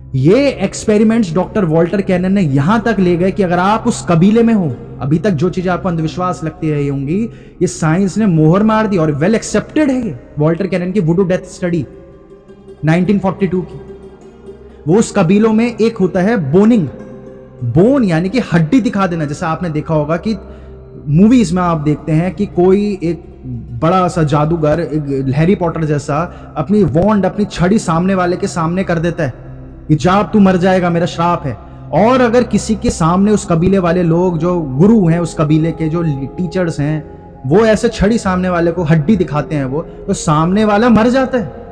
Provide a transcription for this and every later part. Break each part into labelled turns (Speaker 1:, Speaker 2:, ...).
Speaker 1: ये experiments doctor Walter cannon ने यहां तक ले गए कि अगर आप उस कबीले में हो, अभी तक जो चीजें आपको अंधविश्वास लगती रही होंगी, ये साइंस ने मोहर मार दी और वेल एक्सेप्टेड है। ये वॉल्टर कैनन की वुडू डेथ स्टडी 1942 की। वो उस कबीलों में एक होता है बोनिंग, बोन यानी कि हड्डी दिखा देना। जैसा आपने देखा होगा कि मूवीज में आप देखते हैं कि कोई एक बड़ा सा जादूगर, एक हैरी पॉटर जैसा, अपनी वॉन्ड, अपनी छड़ी सामने वाले के सामने कर देता है कि जा तू मर जाएगा, मेरा श्राप है। और अगर किसी के सामने उस कबीले वाले लोग, जो गुरु हैं उस कबीले के, जो टीचर्स हैं, वो ऐसे छड़ी सामने वाले को हड्डी दिखाते हैं वो, तो सामने वाला मर जाता है।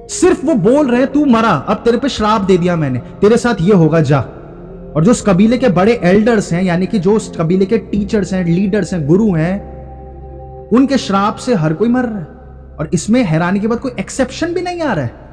Speaker 1: सिर्फ वो बोल रहे हैं तू मरा, अब तेरे पे श्राप दे दिया मैंने, तेरे साथ ये होगा, जा। और जो उस कबीले के बड़े एल्डर्स हैं, यानी कि जो उस कबीले के टीचर्स हैं, लीडर्स हैं, गुरु हैं, उनके श्राप से हर कोई मर रहा है। और इसमें हैरानी की बात, कोई एक्सेप्शन भी नहीं आ रहा है।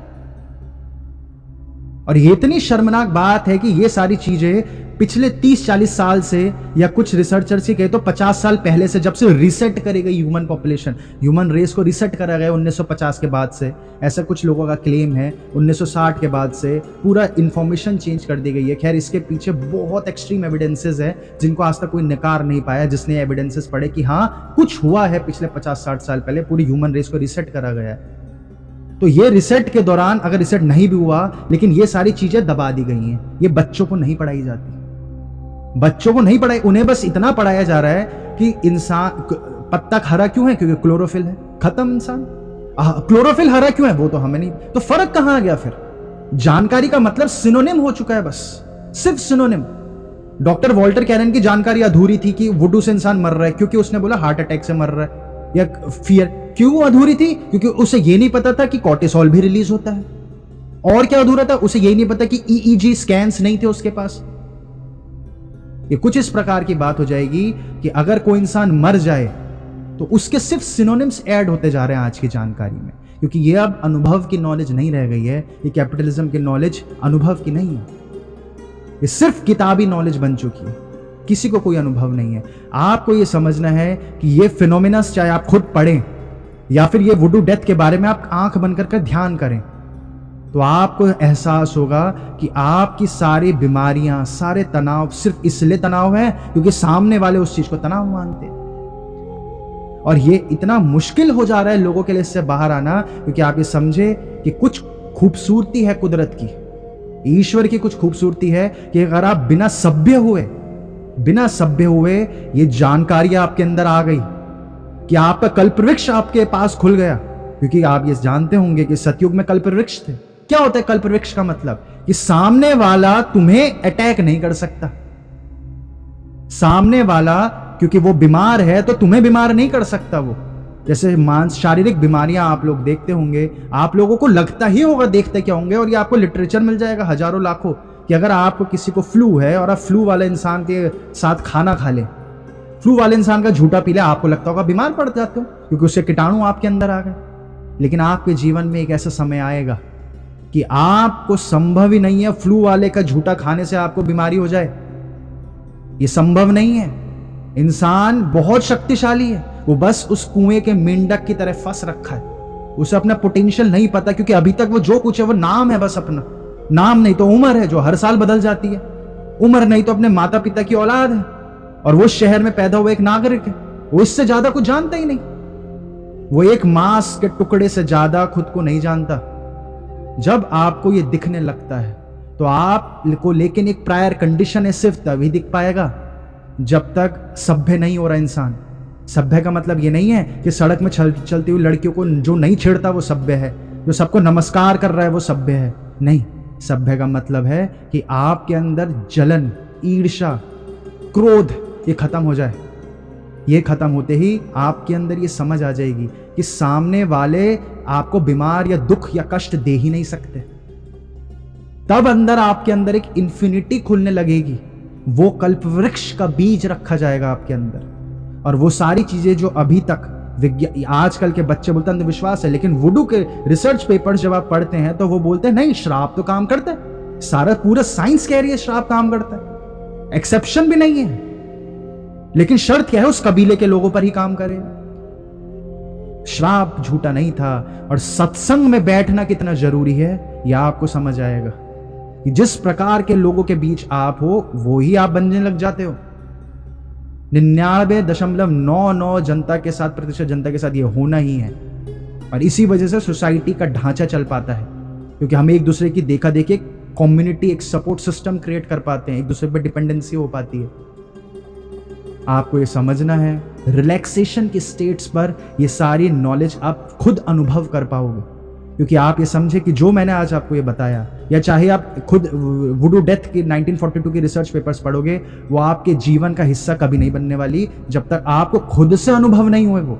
Speaker 1: और ये इतनी शर्मनाक बात है कि ये सारी चीजें पिछले 30-40 साल से, या कुछ रिसर्चर्स ही कहे तो 50 साल पहले से, जब से रिसेट करी गई ह्यूमन पॉपुलेशन, ह्यूमन रेस को रिसेट करा गया 1950 के बाद से, ऐसा कुछ लोगों का क्लेम है। 1960 के बाद से पूरा इंफॉर्मेशन चेंज कर दी गई है। खैर, इसके पीछे बहुत एक्सट्रीम एविडेंसेस है जिनको आज तक कोई नकार नहीं पाया। जिसने एविडेंसेस पढ़े कि हाँ कुछ हुआ है पिछले 50-60 साल पहले, पूरी ह्यूमन रेस को रिसेट करा गया है। तो ये रिसेट के दौरान, अगर रिसेट नहीं भी हुआ, लेकिन ये सारी चीजें दबा दी गई हैं। ये बच्चों को नहीं पढ़ाई जाती, बच्चों को नहीं पढ़ाई, उन्हें बस इतना पढ़ाया जा रहा है कि इंसान पत्ता हरा क्यों है, क्योंकि क्लोरोफिल है, खत्म इंसान। क्लोरोफिल हरा क्यों है वो तो हमें नहीं, तो फर्क कहां आ गया फिर? जानकारी का मतलब सिनोनिम हो चुका है, बस सिर्फ सिनोनिम। डॉक्टर वॉल्टर कैनन की जानकारी अधूरी थी कि वुडू से इंसान मर रहा है, क्योंकि उसने बोला हार्ट अटैक से मर रहा है, या फियर। क्यों अधूरी थी? क्योंकि उसे यह नहीं पता था कि कॉर्टिसोल भी रिलीज होता है। और क्या अधूरा था? उसे यही नहीं पता कि ईईजी स्कैन्स नहीं थे उसके पास। ये कुछ इस प्रकार की बात हो जाएगी कि अगर कोई इंसान मर जाए तो उसके सिर्फ सिनोनिम्स ऐड होते जा रहे हैं आज की जानकारी में, क्योंकि ये अब अनुभव की नॉलेज नहीं रह गई है। ये कैपिटलिज्म की नॉलेज अनुभव की नहीं है, ये सिर्फ किताबी नॉलेज बन चुकी है। किसी को कोई अनुभव नहीं है। आपको ये समझना है कि ये फिनोमिनस, चाहे आप खुद पढ़ें या फिर ये वुडू डेथ के बारे में आप आंख बंद कर ध्यान करें, तो आपको एहसास होगा कि आपकी सारी बीमारियां, सारे तनाव सिर्फ इसलिए तनाव है क्योंकि सामने वाले उस चीज को तनाव मानते हैं। और ये इतना मुश्किल हो जा रहा है लोगों के लिए इससे बाहर आना, क्योंकि आप ये समझे कि कुछ खूबसूरती है कुदरत की, ईश्वर की कुछ खूबसूरती है कि अगर आप बिना सभ्य हुए ये जानकारी आपके अंदर आ गई कि आपका कल्पवृक्ष आपके पास खुल गया। क्योंकि आप ये जानते होंगे कि सतयुग में कल्पवृक्ष थे। क्या होता है कल्पवृक्ष का मतलब? कि सामने वाला तुम्हें अटैक नहीं कर सकता। सामने वाला क्योंकि वो बीमार है तो तुम्हें बीमार नहीं कर सकता। वो जैसे शारीरिक बीमारियां आप लोग देखते होंगे, आप लोगों को लगता ही होगा, देखते क्या होंगे, और ये आपको लिटरेचर मिल जाएगा हजारों लाखों, कि अगर आपको किसी को फ्लू है और आप फ्लू वाले इंसान के साथ खाना खा ले, फ्लू वाले इंसान का झूठा पी ले, आपको लगता होगा बीमार पड़ जाते हो क्योंकि उससे कीटाणु आपके अंदर आ गए। लेकिन आपके जीवन में एक ऐसा समय आएगा कि आपको संभव ही नहीं है फ्लू वाले का झूठा खाने से आपको बीमारी हो जाए। ये संभव नहीं है। इंसान बहुत शक्तिशाली है, वो बस उस कुएं के मेंढक की तरह फंस रखा है। उसे अपना पोटेंशियल नहीं पता, क्योंकि अभी तक वो जो कुछ है वो नाम है, बस अपना नाम, नहीं तो उम्र है जो हर साल बदल जाती है, उम्र नहीं तो अपने माता पिता की औलाद है, और वो शहर में पैदा हुआ एक नागरिक है। वो इससे ज्यादा कुछ जानता ही नहीं। वो एक मांस के टुकड़े से ज्यादा खुद को नहीं जानता। जब आपको ये दिखने लगता है तो आपको लेकिन एक प्रायर कंडीशन है, सिर्फ तभी दिख पाएगा जब तक सभ्य नहीं हो रहा इंसान। सभ्य का मतलब ये नहीं है कि सड़क में चलती हुई लड़कियों को जो नहीं छेड़ता वो सभ्य है, जो सबको नमस्कार कर रहा है वो सभ्य है। नहीं, सभ्य का मतलब है कि आपके अंदर जलन, ईर्ष्या, क्रोध ये खत्म हो जाए। ये खत्म होते ही आपके अंदर ये समझ आ जाएगी कि सामने वाले आपको बीमार या दुख या कष्ट दे ही नहीं सकते। तब अंदर आपके अंदर एक इंफिनिटी खुलने लगेगी। वो कल्पवृक्ष का बीज रखा जाएगा आपके अंदर, और वो सारी चीजें जो अभी तक आजकल के बच्चे बोलते हैं अंधविश्वास है, लेकिन वुडू के रिसर्च पेपर्स जब आप पढ़ते हैं तो वो बोलते हैं नहीं, श्राप तो काम करता है। सारा पूरा साइंस कह रही है श्राप काम करता है, एक्सेप्शन भी नहीं है। लेकिन शर्त क्या है? उस कबीले के लोगों पर ही काम करेगा। श्राप झूठा नहीं था। और सत्संग में बैठना कितना जरूरी है यह आपको समझ आएगा कि जिस प्रकार के लोगों के बीच आप हो वो ही आप बनने लग जाते हो। 99.99 जनता के साथ, प्रतिशत जनता के साथ ये होना ही है। और इसी वजह से सोसाइटी का ढांचा चल पाता है, क्योंकि हम एक दूसरे की देखा देखी कम्युनिटी, एक सपोर्ट सिस्टम क्रिएट कर पाते हैं, एक दूसरे पर डिपेंडेंसी हो पाती है। आपको ये समझना है, रिलैक्सेशन की स्टेट्स पर ये सारी नॉलेज आप खुद अनुभव कर पाओगे, क्योंकि आप ये समझे कि जो मैंने आज आपको ये बताया, या चाहे आप खुद वुडू डेथ की 1942 की रिसर्च पेपर्स पढ़ोगे, वो आपके जीवन का हिस्सा कभी नहीं बनने वाली जब तक आपको खुद से अनुभव नहीं हुए। वो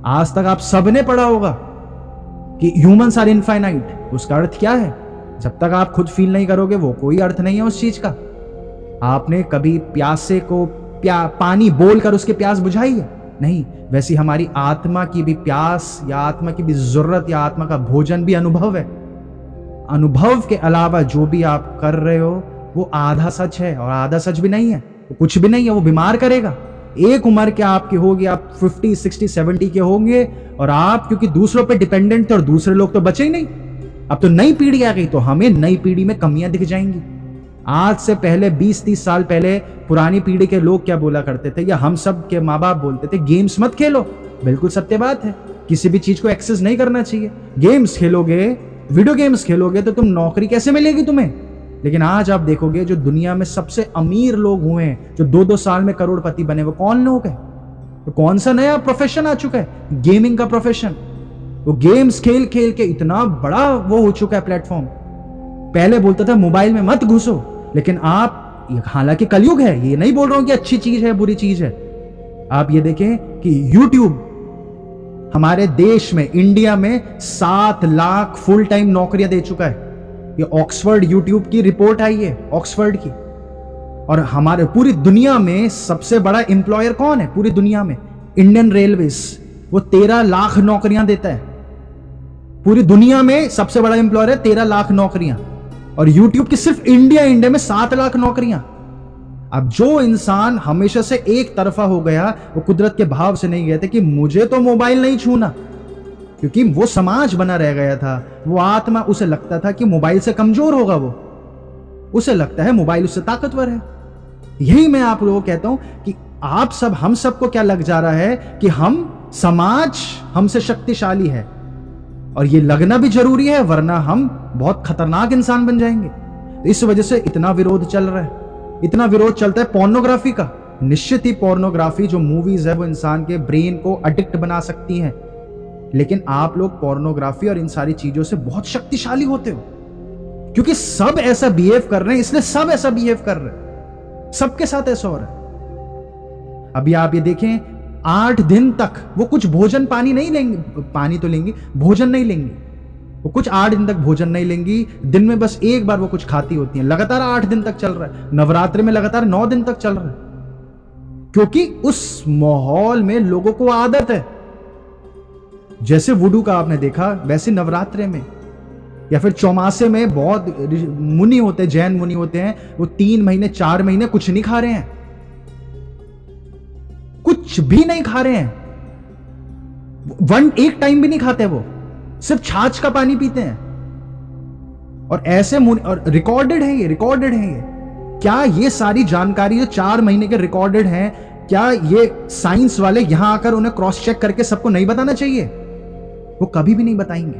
Speaker 1: आज तक आप सबने पढ़ा होगा कि ह्यूमंस आर इनफाइनाइट, उसका अर्थ क्या है? जब तक आप खुद फील नहीं करोगे वो कोई अर्थ नहीं है उस चीज का। आपने कभी प्यासे को पानी बोलकर उसकी प्यास बुझाई है? नहीं। वैसी हमारी आत्मा की भी प्यास या आत्मा की भी जरूरत या आत्मा का भोजन भी अनुभव है। अनुभव के अलावा जो भी आप कर रहे हो वो आधा सच है और आधा सच भी नहीं है, वो कुछ भी नहीं है, वो बीमार करेगा। एक उम्र के आपकी होगी, आप 50, 60, 70 के होंगे, और आप क्योंकि दूसरों पे डिपेंडेंट थे और दूसरे लोग तो बचे ही नहीं। अब तो नई पीढ़ी आ गई, तो हमें नई पीढ़ी में कमियां दिख जाएंगी। आज से पहले 20-30 साल पहले पुरानी पीढ़ी के लोग क्या बोला करते थे, या हम सब के माँ बाप बोलते थे, गेम्स मत खेलो। बिल्कुल सत्य बात है, किसी भी चीज को एक्सेस नहीं करना चाहिए। गेम्स खेलोगे, वीडियो गेम्स खेलोगे तो तुम नौकरी कैसे मिलेगी तुम्हें? लेकिन आज आप देखोगे जो दुनिया में सबसे अमीर लोग हुए हैं, जो 2-2 साल में करोड़पति बने, वो कौन लोग हैं? तो कौन सा नया प्रोफेशन आ चुका है? गेमिंग का प्रोफेशन। वो गेम्स खेल खेल के इतना बड़ा वो हो चुका है प्लेटफॉर्म। पहले बोलता था मोबाइल में मत घुसो, लेकिन आप, हालांकि कलयुग है, ये नहीं बोल रहा हूं कि अच्छी चीज है बुरी चीज है। आप ये देखें कि YouTube हमारे देश में, इंडिया में 7 लाख फुल टाइम नौकरियां दे चुका है। ये ऑक्सफोर्ड यूट्यूब की रिपोर्ट आई है, ऑक्सफोर्ड की। और हमारे पूरी दुनिया में सबसे बड़ा एम्प्लॉयर कौन है पूरी दुनिया में? Indian railways. वो 13 लाख नौकरियां देता है। पूरी दुनिया में सबसे बड़ा एम्प्लॉयर है, 13 लाख नौकरियां। और यूट्यूब की सिर्फ इंडिया में 7 लाख नौकरियां। अब जो इंसान हमेशा से एक तरफा हो गया, वो कुदरत के भाव से नहीं गए थे कि मुझे तो मोबाइल नहीं छूना, क्योंकि वो समाज बना रह गया था। वो आत्मा, उसे लगता था कि मोबाइल से कमजोर होगा, वो उसे लगता है मोबाइल उससे ताकतवर है। यही मैं आप लोगों को कहता हूं कि आप सब, हम सबको क्या लग जा रहा है कि हम, समाज हमसे शक्तिशाली है, और ये लगना भी जरूरी है, वरना हम बहुत खतरनाक इंसान बन जाएंगे। तो इस वजह से इतना विरोध चल रहा है, इतना विरोध चलता है पोर्नोग्राफी का। निश्चित ही पोर्नोग्राफी जो मूवीज है वो इंसान के ब्रेन को अडिक्ट बना सकती हैं, लेकिन आप लोग पोर्नोग्राफी और इन सारी चीजों से बहुत शक्तिशाली होते हो, क्योंकि सब ऐसा बिहेव कर रहे हैं, इसलिए सब ऐसा बिहेव कर रहे हैं, सबके साथ ऐसा हो रहा है। अभी आप ये देखें, 8 दिन तक वो कुछ भोजन पानी नहीं लेंगे, पानी तो लेंगी, भोजन नहीं लेंगी। वो कुछ 8 दिन तक भोजन नहीं लेंगी, दिन में बस एक बार वो कुछ खाती होती हैं। लगातार 8 दिन तक चल रहा है। नवरात्रि में लगातार 9 दिन तक चल रहा है, क्योंकि उस माहौल में लोगों को आदत है। जैसे वुडू का आपने देखा, वैसे नवरात्रि में या फिर चौमासे में बहुत मुनि होते हैं, जैन मुनि होते हैं, वो 3 महीने 4 महीने कुछ नहीं खा रहे हैं, कुछ भी नहीं खा रहे हैं। एक टाइम भी नहीं खाते, वो सिर्फ छाछ का पानी पीते हैं। और ऐसे और रिकॉर्डेड है ये, रिकॉर्डेड है ये। क्या ये सारी जानकारी जो 4 महीने के रिकॉर्डेड है, क्या ये साइंस वाले यहां आकर उन्हें क्रॉस चेक करके सबको नहीं बताना चाहिए? वो कभी भी नहीं बताएंगे,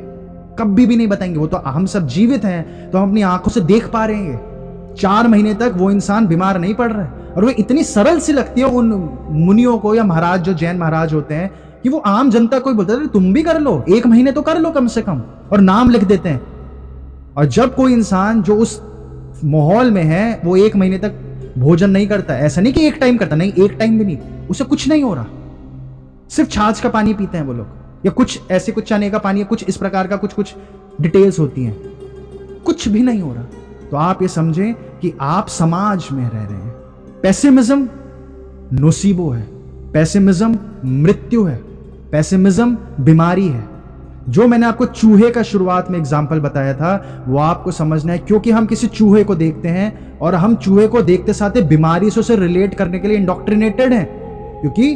Speaker 1: कभी भी नहीं बताएंगे। वो तो, हम सब जीवित हैं तो हम अपनी आंखों से देख पा रहे हैं। 4 महीने तक वो इंसान बीमार नहीं पड़ रहा है, और वो इतनी सरल सी लगती है उन मुनियों को या महाराज, जो जैन महाराज होते हैं, कि वो आम जनता को बोलते हैं तुम भी कर लो, 1 महीने तो कर लो कम से कम, और नाम लिख देते हैं। और जब कोई इंसान जो उस माहौल में है वो 1 महीने तक भोजन नहीं करता, ऐसा नहीं कि एक टाइम करता, नहीं, एक टाइम भी नहीं, उसे कुछ नहीं हो रहा, सिर्फ छाछ का पानी पीते हैं वो लोग, या कुछ ऐसे, कुछ चने का पानी, या कुछ इस प्रकार का कुछ डिटेल्स होती हैं, कुछ भी नहीं हो रहा। तो आप ये समझें कि आप समाज में रह रहे हैं। पेसिमिज्म नोसीबो है, पेसिमिज्म मृत्यु है, पेसिमिज्म बीमारी है। जो मैंने आपको चूहे का शुरुआत में एग्जाम्पल बताया था, वो आपको समझना है, क्योंकि हम किसी चूहे को देखते हैं और हम चूहे को देखते साथ बीमारी से उसे रिलेट करने के लिए इंडोक्ट्रिनेटेड हैं, क्योंकि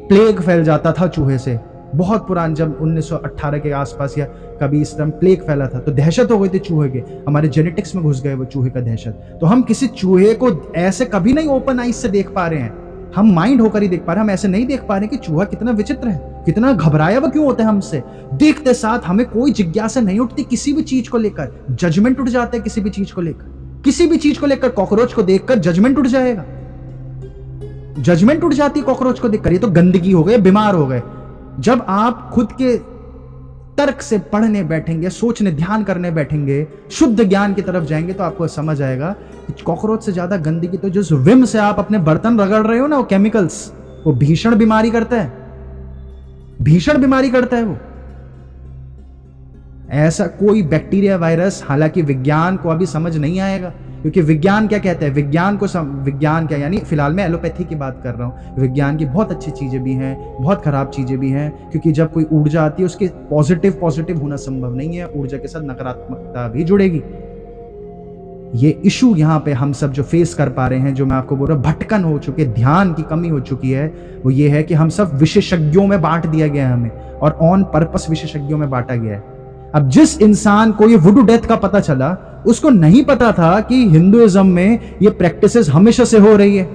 Speaker 1: प्लेग फैल जाता था चूहे से, बहुत पुरान, जब 1918 के आसपास या कभी इस तरह प्लेग फैला था तो दहशत हो गई थी चूहे के, हमारे जेनेटिक्स में घुस गए वो चूहे का दहशत। तो हम किसी चूहे को ऐसे कभी नहीं ओपन आइज से देख पा रहे हैं, हम माइंड होकर ही देख पा रहे हैं। हम ऐसे नहीं देख पा रहे कि चूहा कितना विचित्र है, कितना घबराया हुआ क्यों होता है हमसे। देखते साथ हमें कोई जिज्ञासा नहीं उठती किसी भी चीज को लेकर, जजमेंट उठ जाता है किसी भी चीज को लेकर। किसी भी चीज को लेकर कॉकरोच को देखकर जजमेंट उठ जाएगा, जजमेंट उठ जाती है कॉकरोच को देखकर, ये तो गंदगी हो गई, बीमार हो गए। जब आप खुद के तर्क से पढ़ने बैठेंगे, सोचने ध्यान करने बैठेंगे, शुद्ध ज्ञान की तरफ जाएंगे, तो आपको समझ आएगा कि कॉकरोच से ज्यादा गंदगी तो जिस विम से आप अपने बर्तन रगड़ रहे हो ना, वो केमिकल्स, वो भीषण बीमारी करता है, भीषण बीमारी करता है वो। ऐसा कोई बैक्टीरिया वायरस, हालांकि विज्ञान को अभी समझ नहीं आएगा, क्योंकि विज्ञान क्या कहता है, विज्ञान क्या, यानी फिलहाल मैं एलोपैथी की बात कर रहा हूँ। विज्ञान की बहुत अच्छी चीजें भी हैं, बहुत खराब चीजें भी हैं, क्योंकि जब कोई ऊर्जा आती है उसके पॉजिटिव होना संभव नहीं है, ऊर्जा के साथ नकारात्मकता भी जुड़ेगी। ये इशू यहाँ पे हम सब जो फेस कर पा रहे हैं, जो मैं आपको बोल रहा हूँ, भटकन हो चुके, ध्यान की कमी हो चुकी है, वो ये है कि हम सब विशेषज्ञों में बांट दिया गया है हमें, और ऑन पर्पस विशेषज्ञों में बांटा गया है। अब जिस इंसान को ये वुडू डेथ का पता चला, उसको नहीं पता था कि हिंदुइज्म में ये प्रैक्टिसेस हमेशा से हो रही है,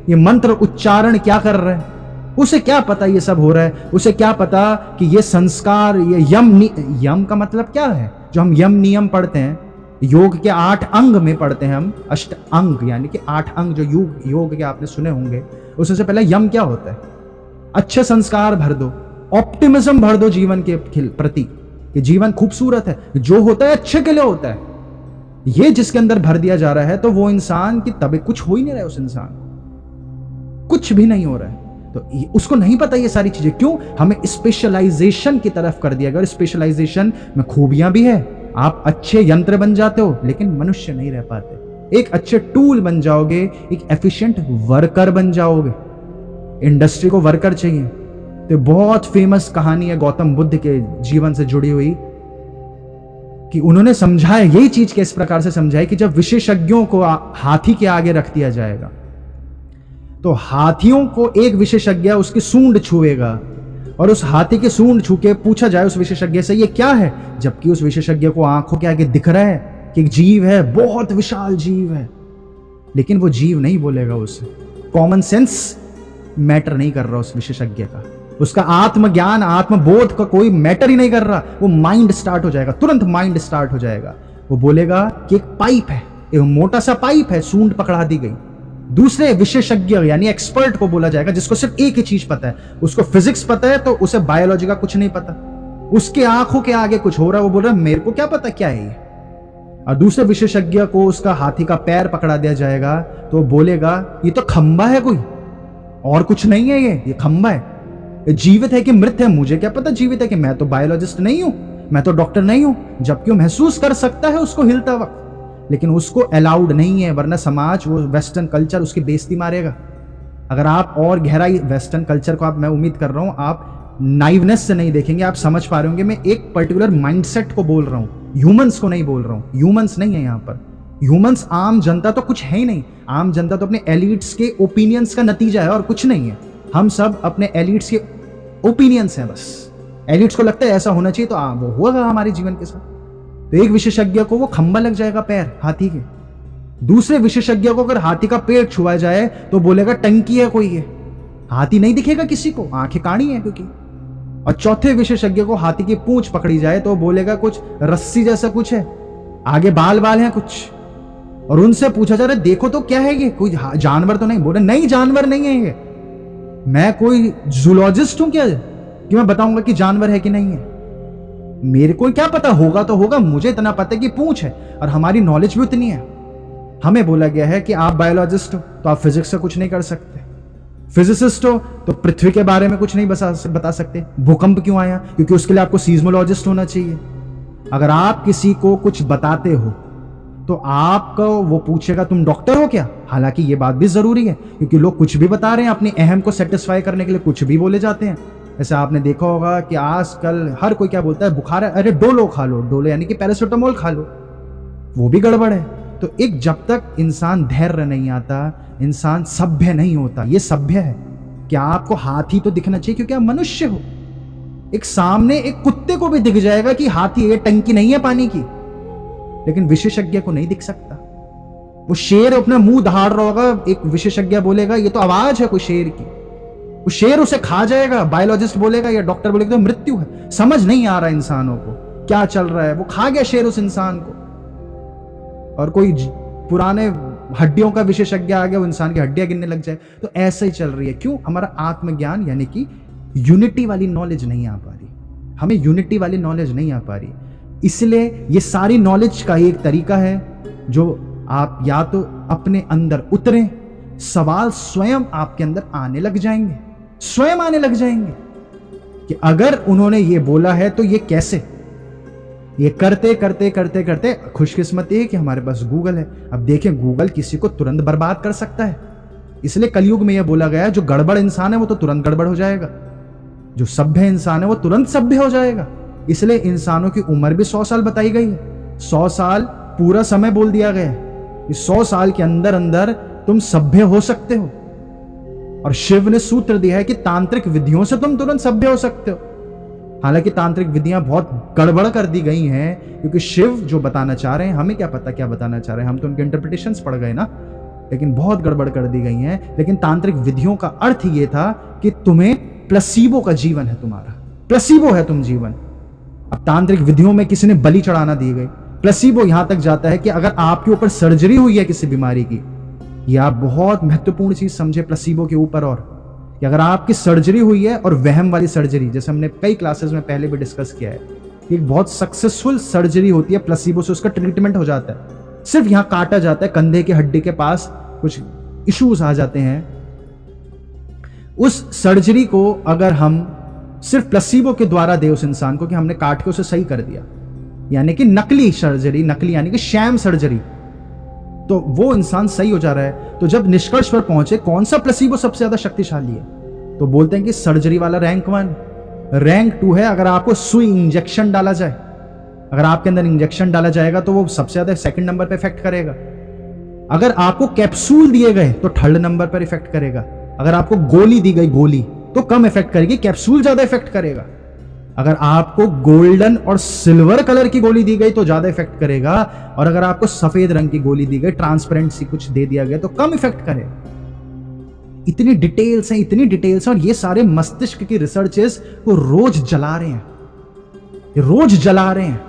Speaker 1: ये मंत्र उच्चारण क्या कर रहे हैं, उसे क्या पता ये सब हो रहा है। उसे क्या पता कि ये संस्कार, ये यम का मतलब क्या है, जो हम यम नियम पढ़ते हैं, योग के 8 अंग में पढ़ते हैं हम, अष्ट अंग यानी कि 8 अंग जो योग के आपने सुने होंगे, उससे पहले यम क्या होता है, अच्छे संस्कार भर दो, ऑप्टिमिज्म भर दो जीवन के प्रति, कि जीवन खूबसूरत है, जो होता है अच्छे के लिए होता है। ये जिसके अंदर भर दिया जा रहा है, तो वो इंसान की तभी कुछ हो ही नहीं रहा है, उस इंसान को कुछ भी नहीं हो रहा है। तो उसको नहीं पता ये सारी चीजें, क्यों हमें स्पेशलाइजेशन की तरफ कर दिया गया। और स्पेशलाइजेशन में खूबियां भी है, आप अच्छे यंत्र बन जाते हो लेकिन मनुष्य नहीं रह पाते। एक अच्छे टूल बन जाओगे, एक एफिशिएंट वर्कर बन जाओगे। इंडस्ट्री को वर्कर चाहिए। तो बहुत फेमस कहानी है गौतम बुद्ध के जीवन से जुड़ी हुई, कि उन्होंने समझाया यही चीज के इस प्रकार से समझाई कि जब विशेषज्ञों को हाथी के आगे रख दिया जाएगा, तो हाथियों को एक विशेषज्ञ उसकी सूंड छुएगा, और उस हाथी के सूंड छू के पूछा जाए उस विशेषज्ञ से ये क्या है, जबकि उस विशेषज्ञ को आंखों के आगे दिख रहा है कि एक जीव है, बहुत विशाल जीव है, लेकिन वो जीव नहीं बोलेगा उसे। कॉमन सेंस मैटर नहीं कर रहा उस विशेषज्ञ का, उसका आत्मज्ञान आत्मबोध का कोई मैटर ही नहीं कर रहा। वो माइंड स्टार्ट हो जाएगा, तुरंत माइंड स्टार्ट हो जाएगा। वो बोलेगा कि एक पाइप है, एक मोटा सा पाइप है, सूंड पकड़ा दी गई। दूसरे विशेषज्ञ यानी एक्सपर्ट को बोला जाएगा, जिसको सिर्फ एक ही चीज पता है, उसको फिजिक्स पता है, तो उसे बायोलॉजी का कुछ नहीं पता। उसके आंखों के आगे कुछ हो रहा है, वो बोल रहा है मेरे को क्या पता क्या है ये। और दूसरे विशेषज्ञ को उसका हाथी का पैर पकड़ा दिया जाएगा, तो वो बोलेगा ये तो खंबा है कोई, और कुछ नहीं है, ये खंबा है, जीवित है कि मृत है, मुझे क्या पता जीवित है कि, मैं तो बायोलॉजिस्ट नहीं हूं, मैं तो डॉक्टर नहीं हूं। जबकि वो महसूस कर सकता है उसको हिलता वक्त, लेकिन उसको अलाउड नहीं है, वरना समाज, वो वेस्टर्न कल्चर उसकी बेइज्जती मारेगा। अगर आप और गहराई वेस्टर्न कल्चर को, आप, मैं उम्मीद कर रहा हूं आप नाइवनेस से नहीं देखेंगे, आप समझ पा रहे होंगे मैं एक पर्टिकुलर माइंडसेट को बोल रहा हूं, ह्यूमंस को नहीं बोल रहा हूं। ह्यूमंस नहीं है यहाँ पर, ह्यूमंस आम जनता तो कुछ है ही नहीं। आम जनता तो अपने एलिट्स के ओपिनियंस का नतीजा है और कुछ नहीं है। हम सब अपने एलिट्स के ओपिनियंस हैं बस। एलिट्स को लगता है ऐसा होना चाहिए, तो वो होगा हमारे जीवन के साथ। तो एक विशेषज्ञ को वो खंबा लग जाएगा पैर हाथी के, दूसरे विशेषज्ञ को अगर हाथी का पेट छुआ जाए तो बोलेगा टंकी है कोई, है हाथी नहीं दिखेगा किसी को, आंखें काणी है क्योंकि। और चौथे विशेषज्ञ को हाथी की पूंछ पकड़ी जाए तो बोलेगा कुछ रस्सी जैसा कुछ है, आगे बाल बाल हैं कुछ, और उनसे पूछा जा रहा है देखो तो क्या है ये, कोई जानवर तो नहीं, बोले नहीं जानवर नहीं है ये, मैं कोई जूलॉजिस्ट हूं क्या कि मैं बताऊंगा कि जानवर है कि नहीं है। मेरे को क्या पता, होगा तो होगा, मुझे इतना पता है कि पूंछ है, और हमारी नॉलेज भी उतनी है। हमें बोला गया है कि आप बायोलॉजिस्ट हो तो आप फिजिक्स से कुछ नहीं कर सकते, फिजिसिस्ट हो तो पृथ्वी के बारे में कुछ नहीं बता सकते। भूकंप क्यों आया, क्योंकि उसके लिए आपको सीज्मोलॉजिस्ट होना चाहिए। अगर आप किसी को कुछ बताते हो तो आपको वो पूछेगा तुम डॉक्टर हो क्या। हालांकि ये बात भी जरूरी है, क्योंकि लोग कुछ भी बता रहे हैं, अपने अहम को सेटिस्फाई करने के लिए कुछ भी बोले जाते हैं। ऐसा आपने देखा होगा कि आजकल हर कोई क्या बोलता है, बुखार है, अरे डोलो खा लो, डोलो यानी कि पैरासिटामोल खा लो, वो भी गड़बड़ है। तो एक जब तक इंसान धैर्य नहीं आता, इंसान सभ्य नहीं होता। ये सभ्य है कि आपको हाथी तो दिखना चाहिए क्योंकि आप मनुष्य हो, एक सामने एक कुत्ते को भी दिख जाएगा कि हाथी, ये टंकी नहीं है पानी की, लेकिन विशेषज्ञ को नहीं दिख सकता। वो शेर अपना मुंह दहाड़ रहा होगा, एक विशेषज्ञ बोलेगा ये तो आवाज है कोई शेर की, वो शेर उसे खा जाएगा, बायोलॉजिस्ट बोलेगा या डॉक्टर बोलेगा तो मृत्यु है। समझ नहीं आ रहा इंसानों को क्या चल रहा है, वो खा गया शेर उस इंसान को। और कोई पुराने हड्डियों का विशेषज्ञ आ गया, वो इंसान की हड्डियां गिनने लग जाए। तो ऐसे ही चल रही है। क्यों? हमारा आत्मज्ञान यानी कि यूनिटी वाली नॉलेज नहीं आ पा रही, हमें यूनिटी वाली नॉलेज नहीं आ पा रही। इसलिए ये सारी नॉलेज का एक तरीका है जो आप या तो अपने अंदर उतरें, सवाल स्वयं आपके अंदर आने लग जाएंगे, स्वयं आने लग जाएंगे कि अगर उन्होंने ये बोला है तो ये कैसे। ये करते करते करते करते खुशकिस्मती है कि हमारे पास गूगल है। अब देखें, गूगल किसी को तुरंत बर्बाद कर सकता है। इसलिए कलयुग में यह बोला गया है जो गड़बड़ इंसान है वो तो तुरंत गड़बड़ हो जाएगा, जो सभ्य इंसान है वो तुरंत सभ्य हो जाएगा। इसलिए इंसानों की उम्र भी 100 साल बताई गई है। 100 साल पूरा समय बोल दिया गया है। 100 साल के अंदर अंदर तुम सभ्य हो सकते हो। और शिव ने सूत्र दिया है कि तांत्रिक विधियों से तुम तुरंत सभ्य हो सकते हो। हालांकि तांत्रिक विधियां बहुत गड़बड़ कर दी गई हैं, क्योंकि शिव जो बताना चाह रहे हैं, हमें क्या पता क्या बताना चाह रहे हैं, हम तो उनके इंटरप्रिटेशंस पढ़ गए ना, लेकिन बहुत गड़बड़ कर दी गई हैं। लेकिन तांत्रिक विधियों का अर्थ ये था कि तुम्हें प्लेसिबो का जीवन है, तुम्हारा प्लेसिबो है तुम जीवन। अब तांत्रिक विधियों में किसी ने बलि चढ़ाना दी गई। प्लेसिबो यहां तक जाता है कि अगर आपके ऊपर सर्जरी हुई है किसी बीमारी की, यह आप बहुत महत्वपूर्ण चीज समझे प्लेसिबो के ऊपर, और कि अगर आपकी सर्जरी हुई है, और वहम वाली सर्जरी, जैसे हमने कई क्लासेस में पहले भी डिस्कस किया है, एक बहुत सक्सेसफुल सर्जरी होती है प्लेसिबो से, उसका ट्रीटमेंट हो जाता है। सिर्फ यहां काटा जाता है, कंधे की हड्डी के पास कुछ इश्यूज आ जाते हैं। उस सर्जरी को अगर हम सिर्फ प्लेसिबो के द्वारा दे उस इंसान को कि हमने काट के उसे सही कर दिया, यानी कि नकली सर्जरी, नकली यानी कि शैम सर्जरी, तो वो इंसान सही हो जा रहा है। तो जब निष्कर्ष पर पहुंचे कौन सा प्लेसिबो सबसे ज्यादा शक्तिशाली है, तो बोलते हैं कि सर्जरी वाला रैंक 1। रैंक 2 है अगर आपको सुई इंजेक्शन डाला जाए, अगर आपके अंदर इंजेक्शन डाला जाएगा तो वो सबसे ज्यादा सेकंड नंबर पर इफेक्ट करेगा। अगर आपको कैप्सूल दिए गए तो थर्ड नंबर पर इफेक्ट करेगा। अगर आपको गोली दी गई, गोली तो कम इफेक्ट करेगी, कैप्सूल ज्यादा इफेक्ट करेगा। अगर आपको गोल्डन और सिल्वर कलर की गोली दी गई तो ज्यादा इफेक्ट करेगा, और अगर आपको सफेद रंग की गोली दी गई, ट्रांसपेरेंट सी कुछ दे दिया गया, तो कम इफेक्ट करेगा। इतनी डिटेल्स हैं, इतनी डिटेल्स हैं, और ये सारे मस्तिष्क की रिसर्चेस को रोज जला रहे हैं, रोज जला रहे हैं।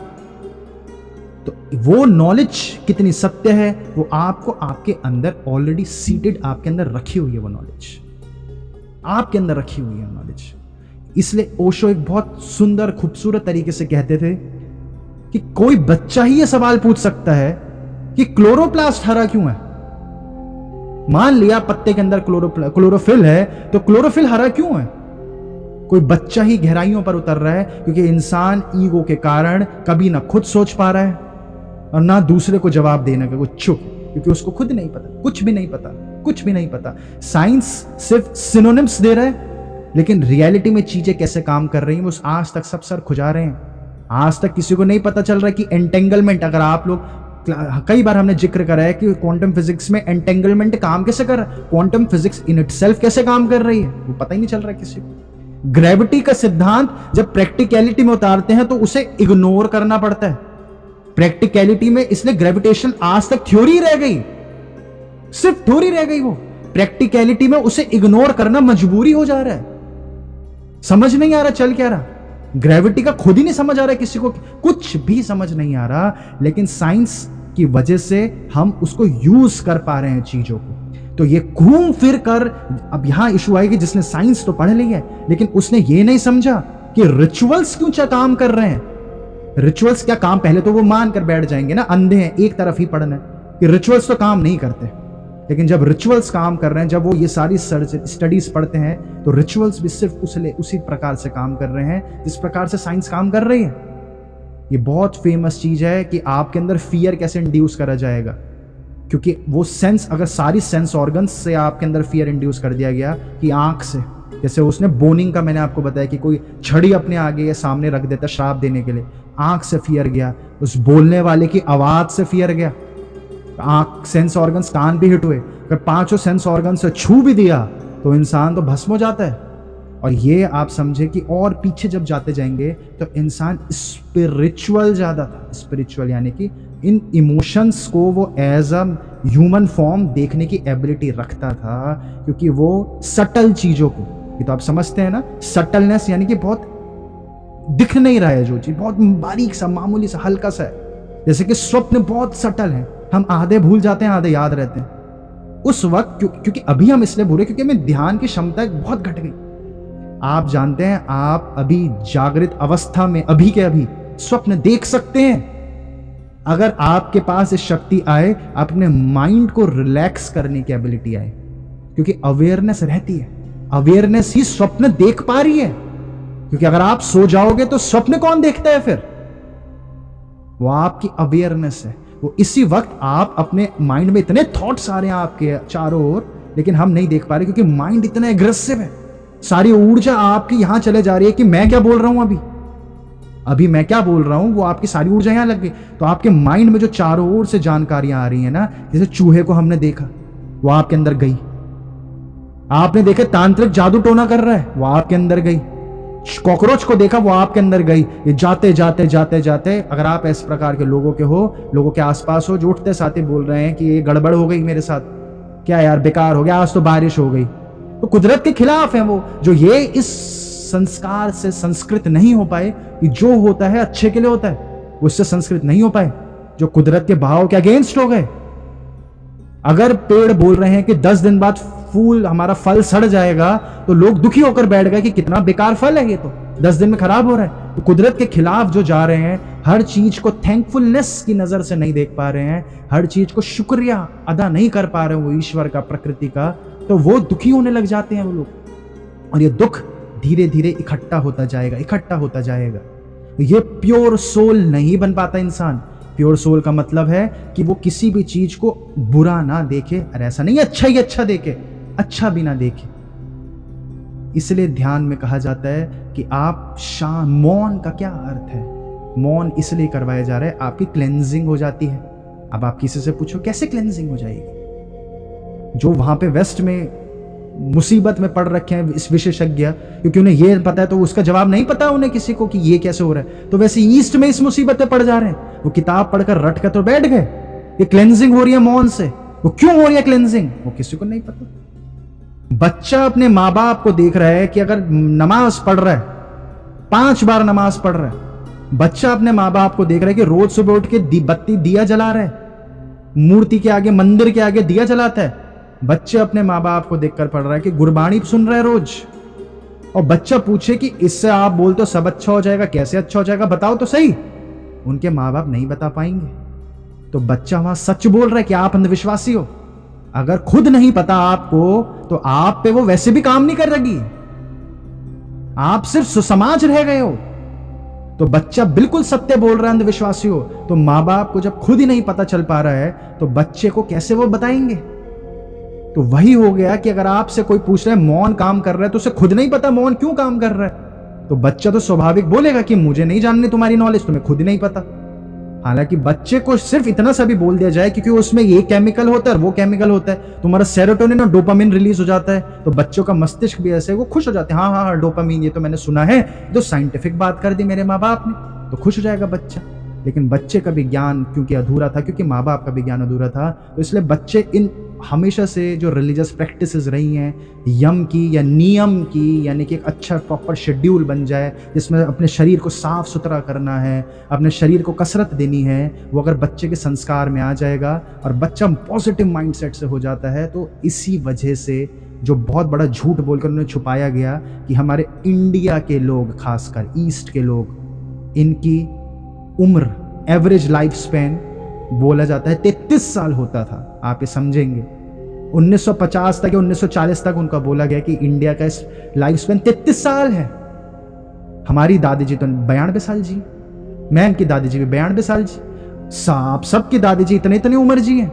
Speaker 1: तो वो नॉलेज कितनी सत्य है वो आपको आपके अंदर ऑलरेडी सीटेड, आपके अंदर रखी हुई है वो नॉलेज, आपके अंदर रखी हुई है नॉलेज। इसलिए ओशो एक बहुत सुंदर खूबसूरत तरीके से कहते थे कि कोई बच्चा ही ये सवाल पूछ सकता है कि क्लोरोप्लास्ट हरा क्यों है। मान लिया पत्ते के अंदर क्लोरोफिल है, तो क्लोरोफिल हरा क्यों है? कोई बच्चा ही गहराइयों पर उतर रहा है, क्योंकि इंसान ईगो के कारण कभी ना खुद सोच पा रहा है और ना दूसरे को जवाब देने का, वो चुप, क्योंकि उसको खुद नहीं पता, कुछ भी नहीं पता, कुछ भी नहीं पता। साइंस सिर्फ सिनोनिम्स दे रहा है, लेकिन रियलिटी में चीजें कैसे काम कर रही हैं वो आज तक सब सर खुजा रहे हैं। आज तक किसी को नहीं पता चल रहा है कि एंटेंगलमेंट, अगर आप लोग, कई बार हमने जिक्र करा है कि क्वांटम फिजिक्स में एंटेंगलमेंट काम कैसे कर रहा है, क्वांटम फिजिक्स इन इटसेल्फ कैसे काम कर रही है, वो पता ही नहीं चल रहा है किसी को। ग्रेविटी का सिद्धांत जब प्रैक्टिकलिटी में उतारते हैं तो उसे इग्नोर करना पड़ता है प्रैक्टिकलिटी में, इसलिए ग्रेविटेशन आज तक थ्योरी रह गई, सिर्फ थ्योरी रह गई। वो प्रैक्टिकलिटी में उसे इग्नोर करना मजबूरी हो जा रहा है। समझ नहीं आ रहा चल क्या रहा, ग्रेविटी का खुद ही नहीं समझ आ रहा है किसी को, कुछ भी समझ नहीं आ रहा, लेकिन साइंस की वजह से हम उसको यूज कर पा रहे हैं चीजों को। तो ये घूम फिर कर अब यहां इशू आएगी, जिसने साइंस तो पढ़ ली है लेकिन उसने ये नहीं समझा कि रिचुअल्स क्यों काम कर रहे हैं। रिचुअल्स क्या काम, पहले तो वो मान कर बैठ जाएंगे ना, अंधे हैं, एक तरफ ही पढ़ना है कि रिचुअल्स तो काम नहीं करते। लेकिन जब रिचुअल्स काम कर रहे हैं, जब वो ये सारी स्टडीज पढ़ते हैं, तो रिचुअल्स भी सिर्फ उसी प्रकार से काम कर रहे हैं जिस प्रकार से साइंस काम कर रही है। ये बहुत फेमस चीज है कि आपके अंदर फियर कैसे इंड्यूस करा जाएगा, क्योंकि वो सेंस, अगर सारी सेंस ऑर्गन्स से आपके अंदर फियर इंड्यूस कर दिया गया कि आंख से, जैसे उसने बोनिंग का मैंने आपको बताया कि कोई छड़ी अपने आगे या सामने रख देता श्राप देने के लिए, आंख से फियर गया, उस बोलने वाले की आवाज से फियर गया, आंख सेंस ऑर्गन्स, कान भी हिट हुए, अगर 5 सेंस ऑर्गन से छू भी दिया तो इंसान तो भस्म हो जाता है। और ये आप समझे कि और पीछे जब जाते जाएंगे तो इंसान स्पिरिचुअल ज़्यादा था। स्पिरिचुअल यानी कि इन इमोशंस को वो एज अ ह्यूमन फॉर्म देखने की एबिलिटी रखता था, क्योंकि वो सटल चीज़ों को, ये तो आप समझते हैं ना, सटलनेस यानी कि बहुत दिख नहीं रहा है जो चीज़, बहुत बारीक सा, मामूली सा, हल्का सा है। जैसे कि स्वप्न बहुत सटल है, हम आधे भूल जाते हैं, आधे याद रहते हैं उस वक्त, क्योंकि अभी हम इसलिए भूले क्योंकि हमें ध्यान की क्षमता बहुत घट गई। आप जानते हैं, आप अभी जागृत अवस्था में अभी के अभी स्वप्न देख सकते हैं। अगर आपके पास इस शक्ति आए, आप अपने माइंड को रिलैक्स करने की एबिलिटी आए, क्योंकि अवेयरनेस रहती है, अवेयरनेस ही स्वप्न देख पा रही है। क्योंकि अगर आप सो जाओगे तो स्वप्न कौन देखता है फिर? वो आपकी अवेयरनेस है। वो इसी वक्त आप अपने माइंड में इतने थॉट्स आ रहे हैं आपके चारों ओर, लेकिन हम नहीं देख पा रहे क्योंकि माइंड इतना एग्रेसिव है। सारी ऊर्जा आपकी यहां चले जा रही है कि मैं क्या बोल रहा हूं, अभी मैं क्या बोल रहा हूं, वो आपकी सारी ऊर्जा यहां लग गई। तो आपके माइंड में जो चारों ओर से जानकारियां आ रही है ना, जैसे चूहे को हमने देखा, वो आपके अंदर गई। आपने देखे तांत्रिक जादू टोना कर रहा है, वो आपके अंदर गई। कॉकरोच को देखा, वो आपके अंदर गई। ये जाते जाते जाते जाते, अगर आप इस प्रकार के लोगों के हो, लोगों के आसपास हो, जो उठते साथ ही बोल रहे हैं कि ये गड़बड़ हो गई मेरे साथ, क्या यार बेकार हो गया, आज तो बारिश हो गई, तो कुदरत के खिलाफ है वो। जो ये इस संस्कार से संस्कृत नहीं हो पाए कि जो होता है अच्छे के लिए होता है, वो इससे संस्कृत नहीं हो पाए, जो कुदरत के बहाव के अगेंस्ट हो गए। अगर पेड़ बोल रहे हैं कि 10 दिन बाद फूल, हमारा फल सड़ जाएगा, तो लोग दुखी होकर बैठ गए कि कितना बेकार फल है, ये तो 10 दिन में खराब हो रहा है। तो कुदरत के खिलाफ जो जा रहे हैं, हर चीज को थैंकफुलनेस की नजर से नहीं देख पा रहे हैं, हर चीज को शुक्रिया अदा नहीं कर पा रहे हैं वो ईश्वर का, प्रकृति का, तो वो दुखी होने लग जाते हैं वो लोग। और ये दुख धीरे धीरे इकट्ठा होता जाएगा, इकट्ठा होता जाएगा। ये प्योर सोल नहीं बन पाता इंसान। प्योर सोल का मतलब है कि वो किसी भी चीज को बुरा ना देखे, और ऐसा नहीं अच्छा ही अच्छा देखे, अच्छा भी ना देखे। इसलिए ध्यान में कहा जाता है कि आप शांत, मौन का क्या अर्थ है? मौन इसलिए करवाया जा रहा है, आपकी क्लेंजिंग हो जाती है। अब आप किसी से पूछो कैसे क्लेंजिंग हो जाएगी? जो वहां पे वेस्ट में मुसीबत में पड़ रखे हैं इस विशेषज्ञ, क्योंकि उन्हें ये पता है तो उसका जवाब नहीं पता उन्हें किसी को कि ये कैसे हो रहा है, तो वैसे ईस्ट में इस मुसीबत में पड़ जा रहे हैं। वो किताब पढ़कर रट कर तो बैठ गए, ये क्लेंजिंग हो रही है मौन से। वो क्यों हो रही है क्लेंजिंग, वो किसी को नहीं पता। बच्चा अपने माँ बाप को देख रहा है कि अगर नमाज पढ़ रहा है, 5 बार नमाज पढ़ रहा है, बच्चा अपने माँ बाप को देख रहा है कि रोज सुबह उठ के बत्ती दिया जला रहा है, मूर्ति के आगे, मंदिर के आगे दिया जलाता है। बच्चे अपने माँ बाप को देखकर पढ़ रहा है कि गुरबाणी सुन रहा है रोज। और बच्चा पूछे कि इससे आप बोलते हो सब अच्छा हो जाएगा, कैसे अच्छा हो जाएगा, बताओ तो सही। उनके माँ बाप नहीं बता पाएंगे। तो बच्चा वहां सच बोल रहा है कि आप अंधविश्वासी हो। अगर खुद नहीं पता आपको, तो आप पे वो वैसे भी काम नहीं कर रही, आप सिर्फ सुसमाज रह गए हो। तो बच्चा बिल्कुल सत्य बोल रहा है, अंधविश्वासी हो। तो माँ बाप को जब खुद ही नहीं पता चल पा रहा है, तो बच्चे को कैसे वो बताएंगे? तो वही हो गया कि अगर आपसे कोई पूछ रहा है मौन काम कर रहा है, तो उसे खुद नहीं पता मौन क्यों काम कर रहा है, तो बच्चा तो स्वाभाविक बोलेगा कि मुझे नहीं जाननी तुम्हारी नॉलेज, तुम्हें खुद ही नहीं पता। हालांकि बच्चे को सिर्फ इतना सा भी बोल दिया जाए क्योंकि उसमें ये केमिकल होता है और वो केमिकल होता है, तुम्हारा सेरोटोनिन और डोपामिन रिलीज हो जाता है, तो बच्चों का मस्तिष्क भी ऐसे वो खुश हो जाते हैं। हाँ हाँ हाँ, डोपामिन, ये तो मैंने सुना है, तो साइंटिफिक बात कर दी मेरे माँ बाप ने, तो खुश हो जाएगा बच्चा। लेकिन बच्चे का भी ज्ञान क्योंकि अधूरा था, क्योंकि माँ बाप का भी ज्ञान अधूरा था, तो इसलिए बच्चे इन हमेशा से जो रिलीजियस प्रैक्टिसेस रही हैं, यम की या नियम की, यानी कि एक अच्छा प्रॉपर शेड्यूल बन जाए जिसमें अपने शरीर को साफ सुथरा करना है, अपने शरीर को कसरत देनी है, वो अगर बच्चे के संस्कार में आ जाएगा और बच्चा पॉजिटिव माइंडसेट से हो जाता है, तो इसी वजह से जो बहुत बड़ा झूठ बोलकर उन्हें छुपाया गया कि हमारे इंडिया के लोग, खासकर ईस्ट के लोग, इनकी उम्र, एवरेज लाइफ स्पैन बोला जाता है 33 साल होता था। आप ये समझेंगे 1950 तक या 1940 तक उनका बोला गया कि इंडिया का लाइफ स्पैन 33 साल है। हमारी दादी जी तो 92 साल जी, मैं की दादी जी भी 92 साल जी, सबकी दादी जी इतने इतने उम्र जी हैं,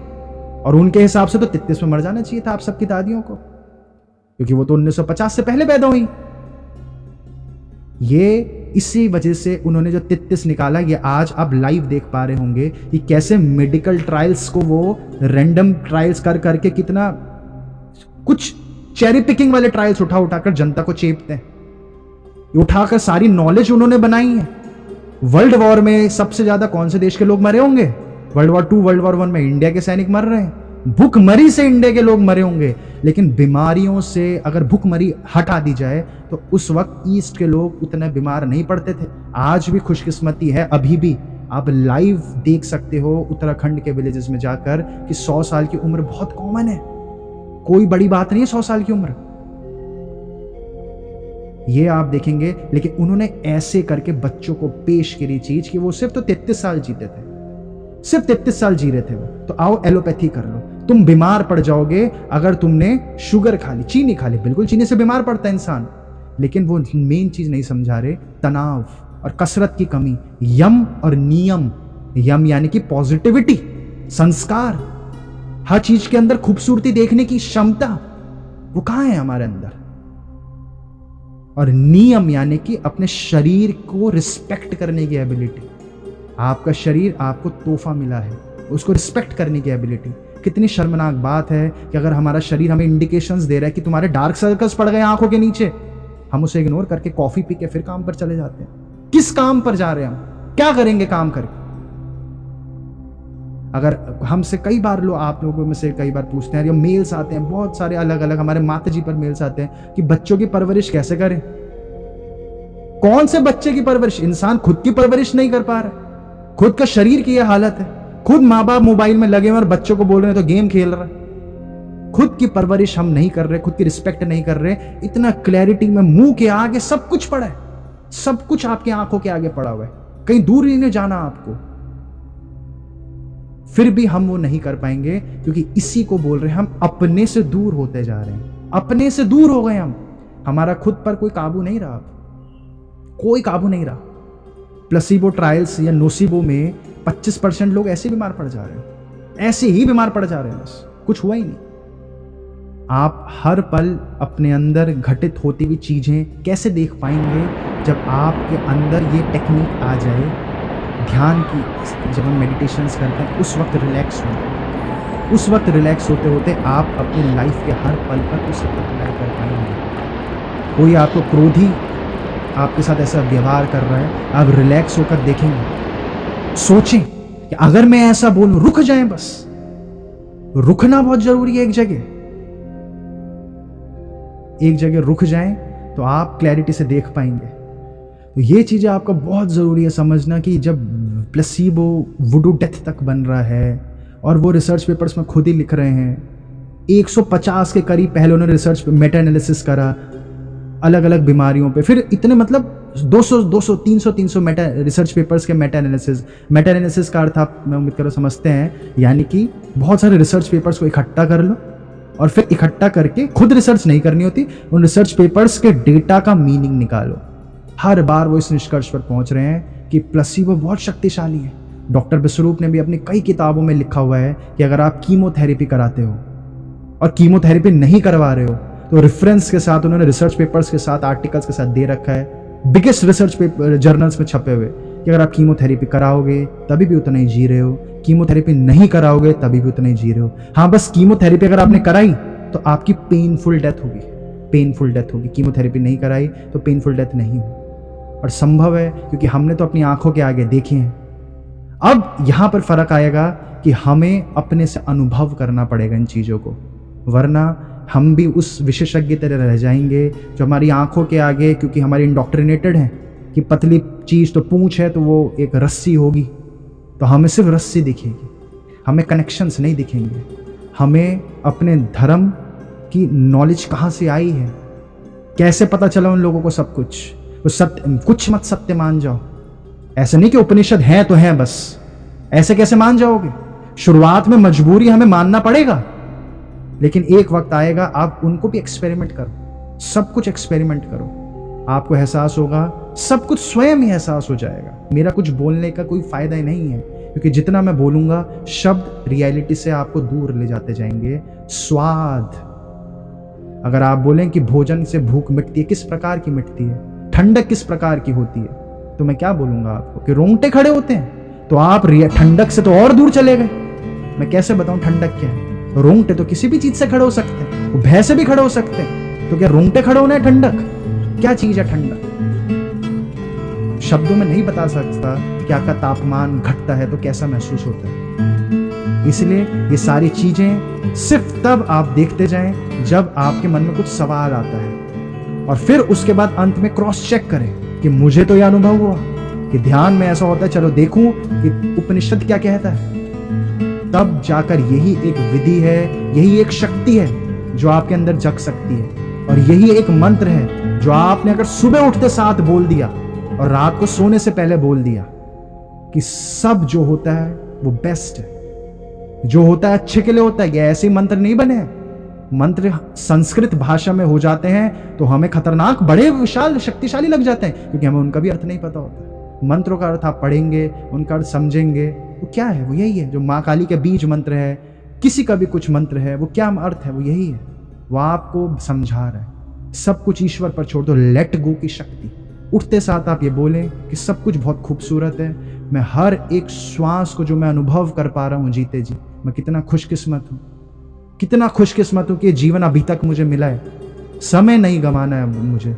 Speaker 1: और उनके हिसाब से तो 33 में मर जाना चाहिए था आप सबकी दादियों को, क्योंकि वो तो 1950 से पहले पैदा हुई। ये इसी वजह से उन्होंने जो 33 निकाला, ये आज आप लाइव देख पा रहे होंगे कि कैसे मेडिकल ट्रायल्स को वो रैंडम ट्रायल्स कर करके, कितना कुछ चेरी पिकिंग वाले ट्रायल्स उठा उठाकर जनता को चेपते हैं। ये उठाकर सारी नॉलेज उन्होंने बनाई है। वर्ल्ड वॉर में सबसे ज्यादा कौन से देश के लोग मरे होंगे? वर्ल्ड वॉर 2, वर्ल्ड वॉर 1 में इंडिया के सैनिक मर रहे हैं। भूखमरी से इंडिया के लोग मरे होंगे, लेकिन बीमारियों से अगर भूखमरी हटा दी जाए तो उस वक्त ईस्ट के लोग उतने बीमार नहीं पड़ते थे। आज भी खुशकिस्मती है, अभी भी आप लाइव देख सकते हो उत्तराखंड के विलेजेस में जाकर कि 100 साल की उम्र बहुत कॉमन है, कोई बड़ी बात नहीं है 100 साल की उम्र, ये आप देखेंगे। लेकिन उन्होंने ऐसे करके बच्चों को पेश करी चीज कि वो सिर्फ तो 33 साल जीते थे, सिर्फ 33 साल जी रहे थे वो। तो आओ एलोपैथी कर लो, तुम बीमार पड़ जाओगे अगर तुमने शुगर खा ली, चीनी खा ली। बिल्कुल चीनी से बीमार पड़ता है इंसान, लेकिन वो मेन चीज नहीं समझा रहे, तनाव और कसरत की कमी। यम और नियम, यम यानी कि पॉजिटिविटी, संस्कार, हर चीज के अंदर खूबसूरती देखने की क्षमता, वो कहां है हमारे अंदर। और नियम यानी कि अपने शरीर को रिस्पेक्ट करने की एबिलिटी। आपका शरीर आपको तोहफा मिला है, उसको रिस्पेक्ट करने की एबिलिटी। कितनी शर्मनाक बात है कि अगर हमारा शरीर हमें इंडिकेशंस दे रहा है कि तुम्हारे डार्क सर्कल्स पड़ गए आंखों के नीचे, हम उसे इग्नोर करके कॉफी पी के फिर काम पर चले जाते हैं। किस काम पर जा रहे हैं हम, क्या करेंगे काम करके? अगर हमसे कई बार लोग, आप लोगों में से कई बार पूछते हैं, या मेल्स आते हैं बहुत सारे अलग अलग, हमारे माता जी पर मेल्स आते हैं कि बच्चों की परवरिश कैसे करें। कौन से बच्चे की परवरिश? इंसान खुद की परवरिश नहीं कर पा रहा, खुद का शरीर की यह हालत है। खुद माँ बाप मोबाइल में लगे हुए और बच्चों को बोल रहे हैं तो गेम खेल रहा है। खुद की परवरिश हम नहीं कर रहे, खुद की रिस्पेक्ट नहीं कर रहे। इतना क्लैरिटी में मुंह के आगे सब कुछ पड़ा है, सब कुछ आपकी आंखों के आगे पड़ा हुआ है, कहीं दूर ही नहीं जाना आपको। फिर भी हम वो नहीं कर पाएंगे, क्योंकि इसी को बोल रहे हैं हम अपने से दूर होते जा रहे हैं। अपने से दूर हो गए हम, हमारा खुद पर कोई काबू नहीं रहा, कोई काबू नहीं रहा। प्लेसिबो ट्रायल्स या नोसिबो में 25% लोग ऐसे बीमार पड़ जा रहे हैं, ऐसे ही बीमार पड़ जा रहे हैं, बस कुछ हुआ ही नहीं। आप हर पल अपने अंदर घटित होती हुई चीजें कैसे देख पाएंगे? जब आपके अंदर ये टेक्निक आ जाए ध्यान की। जब हम मेडिटेशंस करते हैं उस वक्त रिलैक्स होते, उस वक्त रिलैक्स होते होते आप अपनी लाइफ के हर पल पर उसे अप्लाई कर पाएंगे। कोई आपको क्रोधी आपके साथ ऐसा व्यवहार कर रहा है, आप रिलैक्स होकर देखेंगे, सोचें कि अगर मैं ऐसा बोलूं, रुक जाएं। बस रुकना बहुत जरूरी है। एक जगह रुक जाएं तो आप क्लैरिटी से देख पाएंगे। तो ये चीज़ें आपका बहुत ज़रूरी है समझना कि जब प्लेसिबो वुडू डेथ तक बन रहा है, और वो रिसर्च पेपर्स में खुद ही लिख रहे हैं, 150 के करीब पहले उन्होंने रिसर्च मेटा एनालिसिस करा अलग अलग बीमारियों पे, फिर इतने मतलब 200 300 मेटा रिसर्च पेपर्स के मेटा एनालिसिस का अर्थ आप, मैं उम्मीद करो समझते हैं, यानी कि बहुत सारे रिसर्च पेपर्स को इकट्ठा कर लो और फिर इकट्ठा करके, खुद रिसर्च नहीं करनी होती, उन रिसर्च पेपर्स के डेटा का मीनिंग निकालो। हर बार वो इस निष्कर्ष पर पहुंच रहे हैं कि प्लेसिबो बहुत शक्तिशाली है। डॉक्टर विश्वरूप ने भी अपनी कई किताबों में लिखा हुआ है कि अगर आप कीमोथेरेपी कराते हो और कीमोथेरेपी नहीं करवा रहे हो, तो रेफरेंस के साथ उन्होंने रिसर्च पेपर्स के साथ, आर्टिकल्स के साथ दे रखा है, बिगेस्ट रिसर्च पेपर जर्नल्स में छपे हुए, कि अगर आप कीमोथेरेपी कराओगे तभी भी उतना ही जी रहे हो, कीमोथेरेपी नहीं कराओगे तभी भी उतना ही जी रहे हो। हाँ, बस कीमोथेरेपी अगर आपने कराई तो आपकी पेनफुल डेथ होगी, पेनफुल डेथ होगी। कीमोथेरेपी नहीं कराई तो पेनफुल डेथ नहीं होगी, और संभव है क्योंकि हमने तो अपनी आंखों के आगे देखे हैं। अब यहां पर फर्क आएगा कि हमें अपने से अनुभव करना पड़ेगा इन चीजों को, वरना हम भी उस विशेषज्ञ तरह रह जाएंगे जो हमारी आंखों के आगे, क्योंकि हमारी इंडोक्ट्रिनेटेड है कि पतली चीज तो पूंछ है तो वो एक रस्सी होगी, तो हमें सिर्फ रस्सी दिखेगी, हमें कनेक्शंस नहीं दिखेंगे। हमें अपने धर्म की नॉलेज कहाँ से आई है, कैसे पता चला उन लोगों को सब कुछ। वो सत्य, कुछ मत सत्य मान जाओ। ऐसा नहीं कि उपनिषद हैं तो हैं बस, ऐसे कैसे मान जाओगे? शुरुआत में मजबूरी हमें मानना पड़ेगा, लेकिन एक वक्त आएगा आप उनको भी एक्सपेरिमेंट करो, सब कुछ एक्सपेरिमेंट करो, आपको एहसास होगा, सब कुछ स्वयं ही एहसास हो जाएगा। मेरा कुछ बोलने का कोई फायदा ही नहीं है, क्योंकि जितना मैं बोलूंगा शब्द रियलिटी से आपको दूर ले जाते जाएंगे। स्वाद, अगर आप बोलें कि भोजन से भूख मिटती है, किस प्रकार की मिटती है, ठंडक किस प्रकार की होती है, तो मैं क्या बोलूंगा आपको कि रोंगटे खड़े होते हैं, तो आप ठंडक से तो और दूर चले गए। मैं कैसे बताऊं ठंडक क्या है? रोंगटे तो किसी भी चीज से खड़े हो सकते हैं, वो भय से भी खड़े हो सकते हैं, तो क्या रोंगटे खड़े होना है ठंडक? क्या चीज है ठंडक? शब्दों में नहीं बता सकता क्या का तापमान घटता है तो कैसा महसूस होता है। इसलिए ये सारी चीजें सिर्फ तब आप देखते जाएं जब आपके मन में कुछ सवाल आता है, और फिर उसके बाद अंत में क्रॉस चेक करें कि मुझे तो यह अनुभव हुआ कि ध्यान में ऐसा होता है, चलो देखूं कि उपनिषद क्या कहता है। तब जाकर यही एक विधि है, यही एक शक्ति है जो आपके अंदर जग सकती है, और यही एक मंत्र है जो आपने अगर सुबह उठते साथ बोल दिया और रात को सोने से पहले बोल दिया कि सब जो होता है वो बेस्ट है, जो होता है अच्छे के लिए होता है। ये ऐसे मंत्र नहीं बने हैं। मंत्र संस्कृत भाषा में हो जाते हैं तो हमें खतरनाक, बड़े विशाल, शक्तिशाली लग जाते हैं, क्योंकि हमें उनका भी अर्थ नहीं पता होता। मंत्रों का अर्थ आप पढ़ेंगे, उनका अर्थ समझेंगे, वो क्या है, वो यही है जो माँ काली के बीज मंत्र है, किसी का भी कुछ मंत्र है, वो क्या अर्थ है, वो यही है। वो आपको समझा रहा है सब कुछ ईश्वर पर छोड़ दो, लेट गो की शक्ति। उठते साथ आप ये बोलें कि सब कुछ बहुत खूबसूरत है, मैं हर एक श्वास को जो मैं अनुभव कर पा रहा हूँ जीते जी, मैं कितना खुशकिस्मत हूँ, कितना खुशकिस्मत हूँ कि जीवन अभी तक मुझे मिला है। समय नहीं गंवाना है मुझे,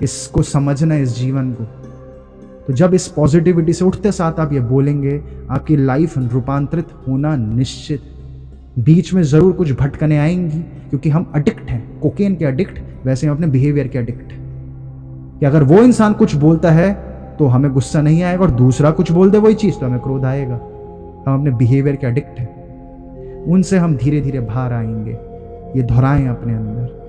Speaker 1: इसको समझना है, इस जीवन को। तो जब इस पॉजिटिविटी से उठते साथ आप ये बोलेंगे, आपकी लाइफ रूपांतरित होना निश्चित। बीच में जरूर कुछ भटकने आएंगी, क्योंकि हम अडिक्ट हैं, कोकेन के अडिक्ट, वैसे हम अपने बिहेवियर के अडिक्ट हैं। कि अगर वो इंसान कुछ बोलता है तो हमें गुस्सा नहीं आएगा, और दूसरा कुछ बोल दे वही चीज तो हमें क्रोध आएगा। हम अपने बिहेवियर के अडिक्ट हैं, उनसे हम धीरे धीरे बाहर आएंगे। ये दोहराएं अपने अंदर।